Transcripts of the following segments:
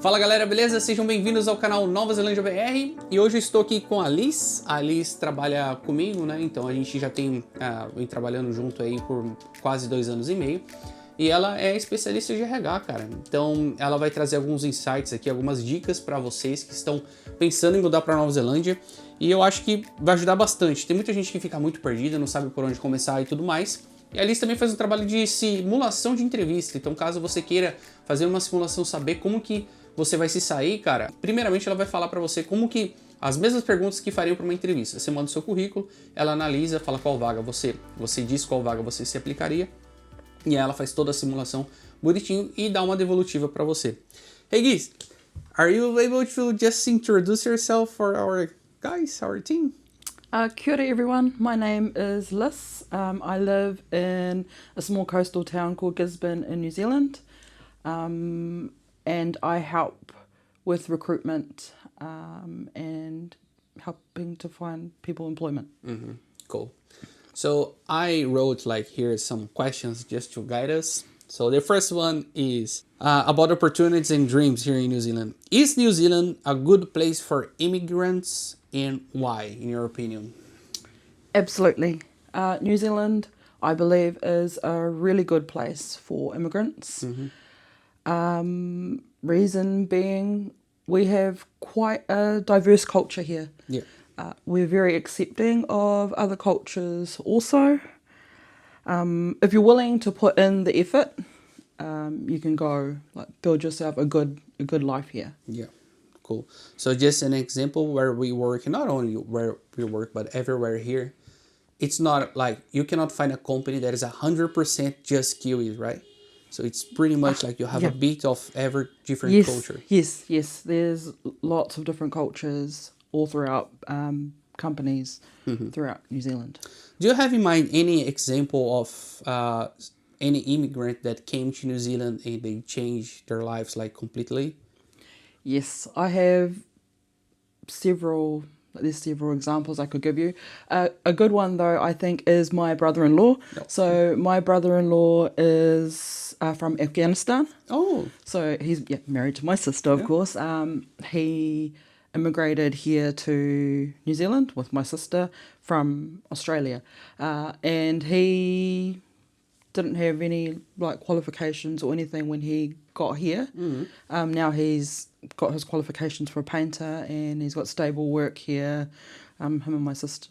Fala galera, beleza? Sejam bem-vindos ao canal Nova Zelândia BR e hoje eu estou aqui com a Liz. A Liz trabalha comigo, né? Então a gente já vem trabalhando junto aí por quase 2 anos e meio. E ela é especialista de RH, cara. Então ela vai trazer alguns insights aqui, algumas dicas para vocês que estão pensando em mudar para Nova Zelândia. E eu acho que vai ajudar bastante. Tem muita gente que fica muito perdida, não sabe por onde começar e tudo mais. E a Liz também faz um trabalho de simulação de entrevista. Então caso você queira fazer uma simulação, saber como que você vai se sair, cara, primeiramente ela vai falar para você como que as mesmas perguntas que fariam para uma entrevista. Você manda o seu currículo, ela analisa, fala qual vaga você diz qual vaga você se aplicaria. E ela faz toda a simulação bonitinho e dá uma devolutiva para você. Hey Guys, are you able to just introduce yourself for our guys, our team? Kia ora everyone, my name is Liz. I live in a small coastal town called Gisborne in New Zealand. And I help with recruitment and helping to find people employment. Mm-hmm. Cool. So I wrote here some questions just to guide us. So the first one is about opportunities and dreams here in New Zealand. Is New Zealand a good place for immigrants and why, in your opinion? Absolutely. New Zealand, I believe, is a really good place for immigrants. Mm-hmm. Reason being, we have quite a diverse culture here. Yeah. We're very accepting of other cultures also. If you're willing to put in the effort, you can go build yourself a good life here. Yeah, cool. So just an example where we work, not only where we work, but everywhere here, it's not like you cannot find a company that is 100% just Kiwis, right? So it's pretty much like you have a bit of every different culture. Yes. There's lots of different cultures all throughout companies throughout New Zealand. Do you have in mind any example of any immigrant that came to New Zealand and they changed their lives completely? Yes, I have several. There's several examples I could give you. A good one, though, I think, is my brother-in-law. No. So my brother-in-law is from Afghanistan. Oh. So he's married to my sister, of course. He immigrated here to New Zealand with my sister from Australia. And he didn't have any qualifications or anything when he got here. Mm-hmm. Now he's got his qualifications for a painter and he's got stable work here. Him and my sister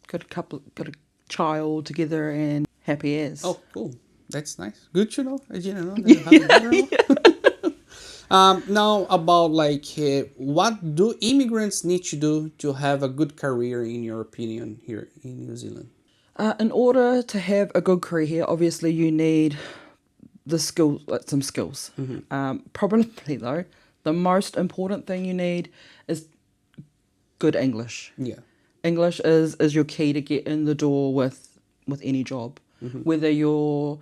got a child together and happy as. Oh, cool. That's nice. Good to know. I didn't know that you have a now about what do immigrants need to do to have a good career in your opinion here in New Zealand? In order to have a good career here, obviously you need some skills. Mm-hmm. Probably though, the most important thing you need is good English. Yeah, English is your key to get in the door with any job, whether you're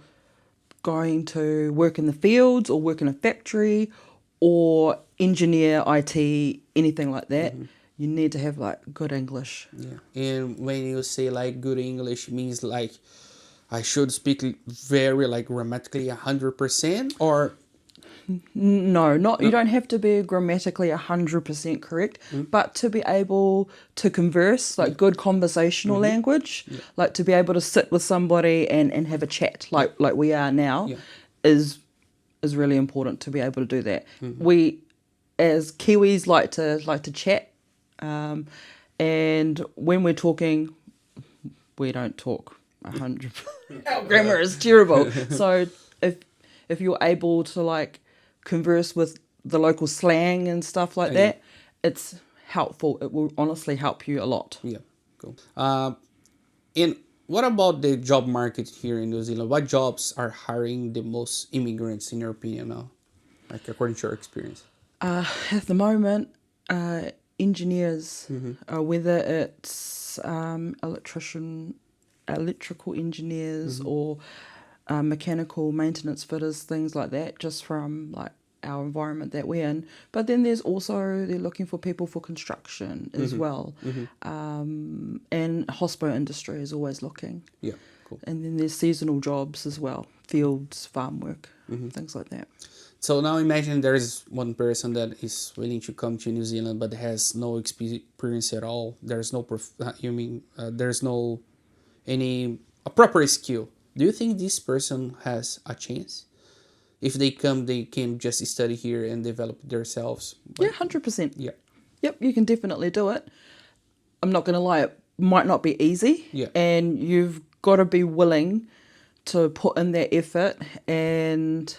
going to work in the fields or work in a factory or engineer, IT, anything like that. Mm-hmm. You need to have good English. Yeah, and when you say good English, means I should speak very grammatically 100%, or no, you don't have to be grammatically 100% correct, but to be able to converse, good conversational language, to be able to sit with somebody and have a chat like we are now, is really important to be able to do that. Mm-hmm. We as Kiwis like to chat. And when we're talking, we don't talk 100%. Our grammar is terrible. So if you're able to converse with the local slang and stuff like that, it's helpful. It will honestly help you a lot. Yeah, cool. And what about the job market here in New Zealand? What jobs are hiring the most immigrants in your opinion now, according to your experience? At the moment, engineers, whether it's electrical engineers or mechanical maintenance fitters, things like that, just from our environment that we're in. But then they're looking for people for construction as well. Mm-hmm. And hospital industry is always looking. Yeah, cool. And then there's seasonal jobs as well, fields, farm work, things like that. So now imagine there's one person that is willing to come to New Zealand but has no experience at all. There's no there's no any a proper skill. Do you think this person has a chance? If they come, they can just study here and develop themselves. Yeah, 100%. Yeah. Yep, you can definitely do it. I'm not going to lie, it might not be easy. Yeah. And you've got to be willing to put in that effort, and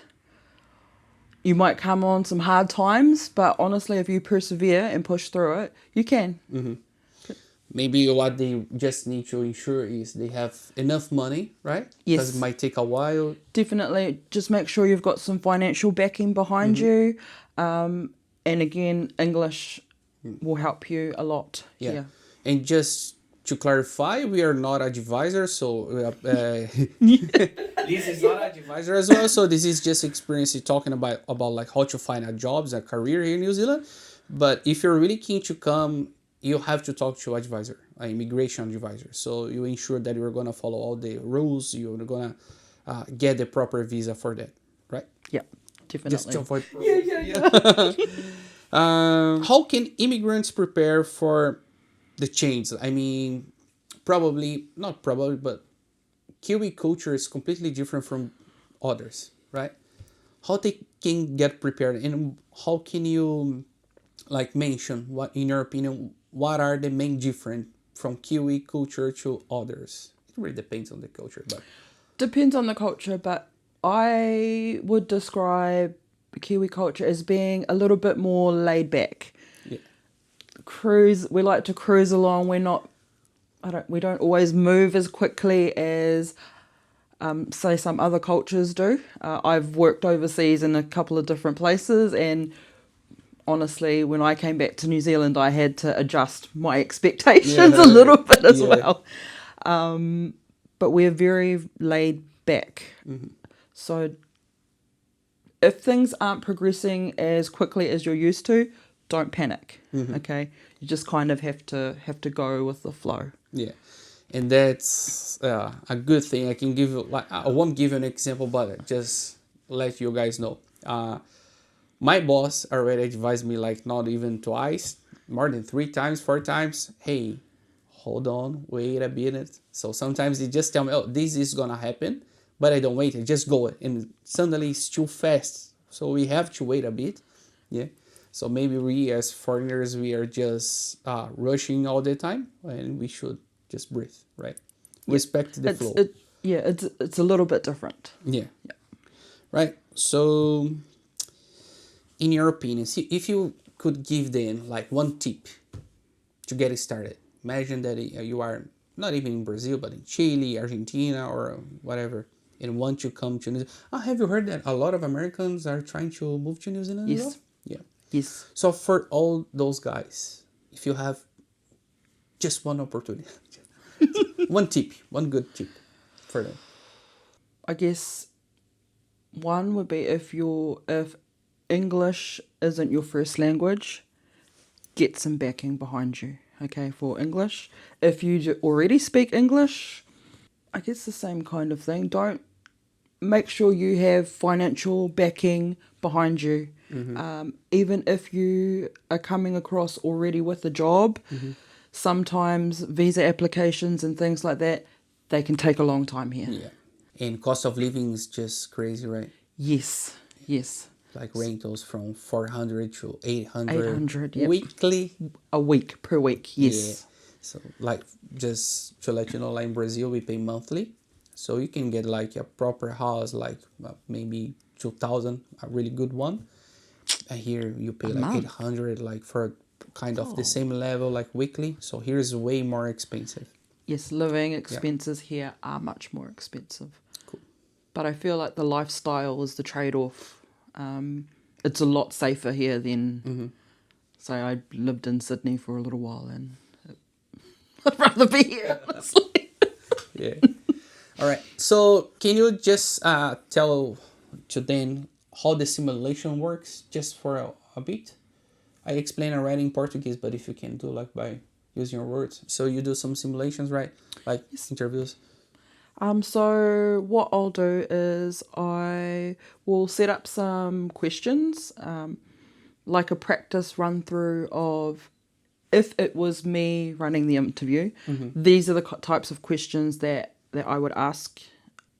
you might come on some hard times, but honestly, if you persevere and push through it, you can. Mm-hmm. Maybe what they just need to ensure is they have enough money, right? Yes. Because it might take a while. Definitely. Just make sure you've got some financial backing behind you. And again, English will help you a lot. Yeah. And just to clarify, we are not advisors, so this is not an advisor as well. So this is just experience talking about like how to find a job, a career here in New Zealand. But if you're really keen to come, you have to talk to an advisor, an immigration advisor. So you ensure that you're going to follow all the rules. You're going to get the proper visa for that, right? Yeah, definitely. Just to avoid how can immigrants prepare for the change? I mean, not probably, but Kiwi culture is completely different from others, right? How they can get prepared, and how can you like mention what, in your opinion, what are the main difference from Kiwi culture to others? It really depends on the culture, but depends on the culture, but I would describe Kiwi culture as being a little bit more laid back. yeah, We like to cruise along. We don't always move as quickly as say some other cultures do. I've worked overseas in a couple of different places, and honestly, when I came back to New Zealand, I had to adjust my expectations a little bit as well. But we're very laid back. Mm-hmm. So if things aren't progressing as quickly as you're used to, don't panic. Mm-hmm. Okay, you just kind of have to go with the flow. Yeah, and that's a good thing. I can give you, like, I won't give you an example, but just let you guys know. My boss already advised me, like, not even twice, more than 3 times, 4 times. Hey, hold on, wait a minute. So sometimes they just tell me, oh, this is gonna happen, but I don't wait. I just go, and suddenly it's too fast. So we have to wait a bit. Yeah. So maybe we as foreigners, we are just rushing all the time, and we should just breathe, right? Respect the flow. It's a little bit different. Yeah. Right. So, in your opinion, see, if you could give them like one tip to get it started. Imagine that you are not even in Brazil, but in Chile, Argentina, or whatever, and want to come to New Zealand. Have you heard that a lot of Americans are trying to move to New Zealand? Yes. As well? Yeah. Yes. So for all those guys, if you have just one opportunity, one good tip for them. I guess one would be if English isn't your first language, get some backing behind you, okay, for English. If you already speak English, I guess the same kind of thing. Don't make sure you have financial backing behind you. Mm-hmm. Even if you are coming across already with a job, sometimes visa applications and things like that, they can take a long time here. Yeah. And cost of living is just crazy, right? Yes. Like rentals from 400 to 800 yep. weekly. Per week, yes. Yeah. So like, just to let you know, like in Brazil, we pay monthly. So you can get like a proper house, like maybe 2,000, a really good one. And here you pay like 800, like for kind of the same level, like weekly. So here is way more expensive. Yes, living expenses here are much more expensive. Cool. But I feel like the lifestyle is the trade-off. It's a lot safer here than, say, I lived in Sydney for a little while, and I'd rather be here, honestly. Yeah. All right. So can you just tell to them how the simulation works, just for a bit? I explain already in Portuguese, but if you can do like by using your words. So you do some simulations, right? Like interviews. So what I'll do is I will set up some questions, like a practice run through of if it was me running the interview, these are the types of questions that I would ask.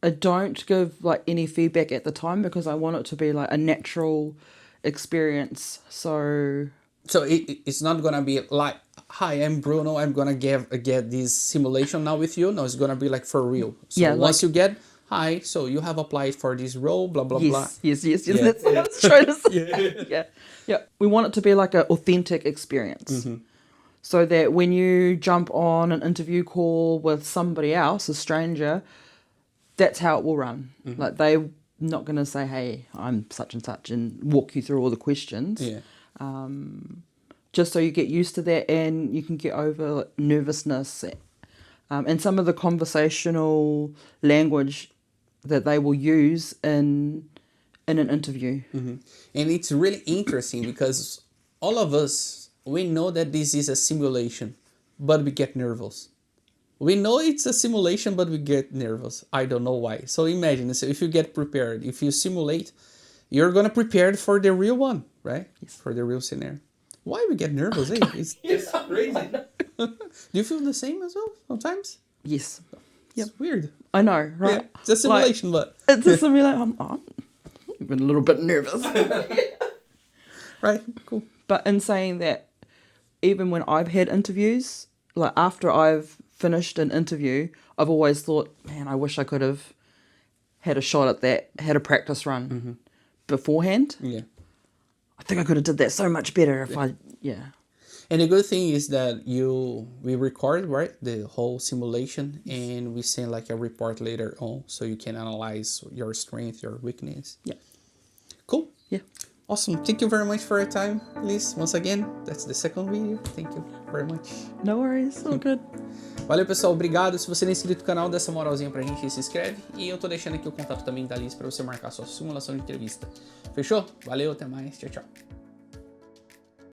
I don't give like any feedback at the time because I want it to be like a natural experience. So it's not gonna be like, hi, I'm Bruno, I'm gonna get this simulation now with you. No, it's gonna be like for real. So Yeah, once you get, hi, so you have applied for this role, blah blah blah. Yes. Yeah. That's what I was trying to say. Yeah. We want it to be like an authentic experience. So that when you jump on an interview call with somebody else, a stranger, that's how it will run. Like they're not going to say, hey, I'm such and such, and walk you through all the questions. Yeah. Just so you get used to that and you can get over nervousness and some of the conversational language that they will use in an interview. And it's really interesting because all of us, we know that this is a simulation, but we get nervous. We know it's a simulation, but we get nervous. I don't know why. So imagine, so if you get prepared, if you simulate, you're going to prepare for the real one, right? Yes. For the real scenario. Why we get nervous, eh? It's crazy. Do you feel the same as well sometimes? Yes. It's weird. I know, right? Yeah, it's a simulation, but... It's a simulation. I'm even a little bit nervous. Right, cool. But in saying that, even when I've had interviews, like after I've finished an interview, I've always thought, man, I wish I could have had a shot at that, had a practice run beforehand. Yeah. I think I could have did that so much better if And the good thing is that we record, right, the whole simulation, and we send like a report later on, so you can analyze your strength, your weakness. Yeah. Cool. Yeah. Awesome. Thank you very much for your time, Liz. Once again, that's the second video. Thank you very much. No worries, all good. Valeu, pessoal. Obrigado. Se você não é inscrito no canal, dá essa moralzinha pra gente e se inscreve. E eu tô deixando aqui o contato também da Liz pra você marcar sua simulação de entrevista. Fechou? Valeu, até mais. Tchau, tchau.